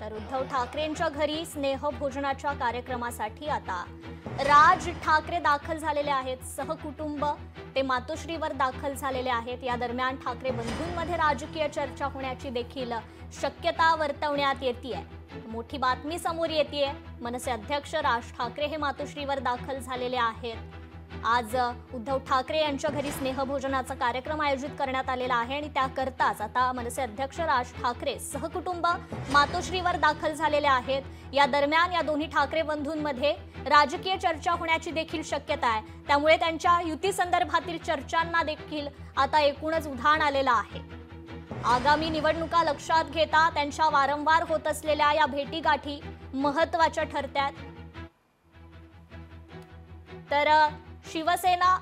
तर उद्धव ठाकरेंच्या घरी स्नेहभोजनाच्या कार्यक्रमासाठी आता राज ठाकरे दाखल झालेले आहेत। सहकुटुंब ते मातोश्रीवर दाखल झालेले आहेत। या दरम्यान ठाकरे बंधूंमध्ये राजकीय चर्चा होण्याची देखील शक्यता वर्तवण्यात येतेय। मोठी बातमी समोर येतेय। मनसे अध्यक्ष राज ठाकरे हे मातोश्रीवर दाखल झालेले आहेत। आज उद्धव ठाकरे यांच्या घरी स्नेहभोजनाचा कार्यक्रम आयोजित करण्यात आलेला आहे आणि त्याकरताच आता मनसे अध्यक्ष राज ठाकरे सहकुटुंब मातोश्रीवर दाखल झालेले आहेत। या दरम्यान या दोन्ही ठाकरे बंधूंमध्ये राजकीय चर्चा होण्याची देखील शक्यता आहे। त्यामुळे त्यांच्या युती संदर्भातील चर्चांना देखील आता एकूणच उधाण आलेलं आहे। आगामी निवडणुका लक्षात घेता त्यांच्या वारंवार होत असलेल्या या भेटीगाठी महत्त्वाच्या ठरतात। तर शिवसेना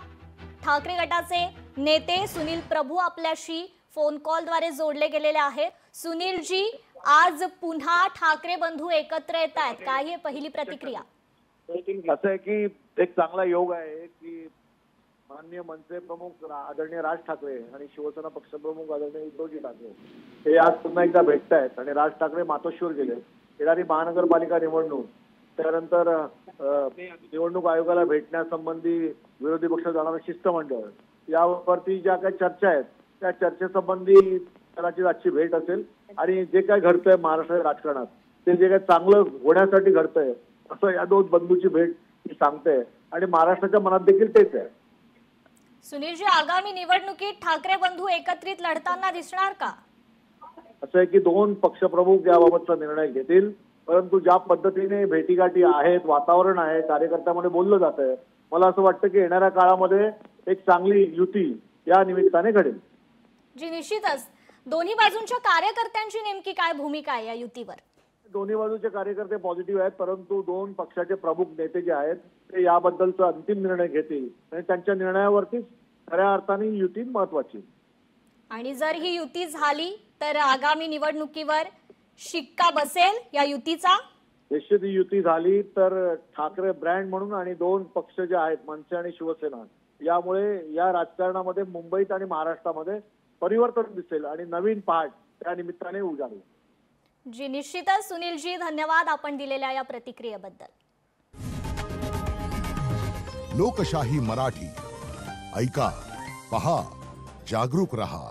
ठाकरे गटाचे नेते सुनील प्रभू आपल्याशी फोन कॉलद्वारे जोडले गेलेले आहेत। सुनील जी, आज पुन्हा ठाकरे बंधू एकत्र येत आहेत, काय ही पहिली प्रतिक्रिया? असं आहे की एक चांगला योग आहे की माननीय मनसे प्रमुख आदरणीय राज ठाकरे आणि शिवसेना पक्षप्रमुख आदरणीय उद्धवजी ठाकरे हे आज पुन्हा एकदा भेटतायत आणि राज ठाकरे मातोश्रीवर गेले। येणारी महानगरपालिका निवडणूक, त्यानंतर निवडणूक आयोगाला भेटण्यासंबंधी विरोधी पक्ष जाणारं शिष्टमंडळ, यावरती ज्या काही चर्चा आहेत त्या चर्चेसंबंधी कदाचित आजची भेट असेल आणि जे काय घडतंय महाराष्ट्राच्या राजकारणात ते जे काय चांगलं होण्यासाठी घडतंय असं या दोन बंधूची भेट सांगते आणि महाराष्ट्राच्या मनात देखील तेच आहे। सुनीलजी, आगामी निवडणुकीत ठाकरे बंधू एकत्रित लढताना दिसणार का? असं आहे की दोन पक्षप्रमुख याबाबतचा निर्णय घेतील, परंतु ज्या पद्धतीने भेटीगाठी आहेत, वातावरण आहे, कार्यकर्त्यामध्ये बोललं जात आहे, मला असं वाटतं की येणाऱ्या काळामध्ये एक चांगली युती या निमित्ताने घडेल। जी, निश्चितच दोन्ही बाजूंच्या कार्यकर्त्यांची नेमकी काय भूमिका आहे या युतीवर? दोन्ही बाजूचे कार्यकर्ते पॉझिटिव्ह आहेत, परंतु दोन पक्षाचे प्रमुख नेते जे आहेत ते याबद्दलचा अंतिम निर्णय घेतील आणि त्यांच्या निर्णयावरतीच खऱ्या अर्थाने युती महत्वाची। आणि जर ही युती झाली तर आगामी निवडणुकीवर शिक्का बसेल या युतीचा? निश्चित ही युती झाली तर ठाकरे ब्रँड म्हणून आणि दोन पक्ष जे आहेत मनसे आणि शिवसेना, यामुळे या राजकारणामध्ये मुंबईत आणि महाराष्ट्रामध्ये परिवर्तन दिसेल आणि नवीन पाठ त्या निमित्ताने उजाडेल। जी, निश्चितच सुनीलजी, धन्यवाद आपण दिलेल्या या प्रतिक्रियेबद्दल। लोकशाही मराठी ऐका, पहा, जागरूक रहा।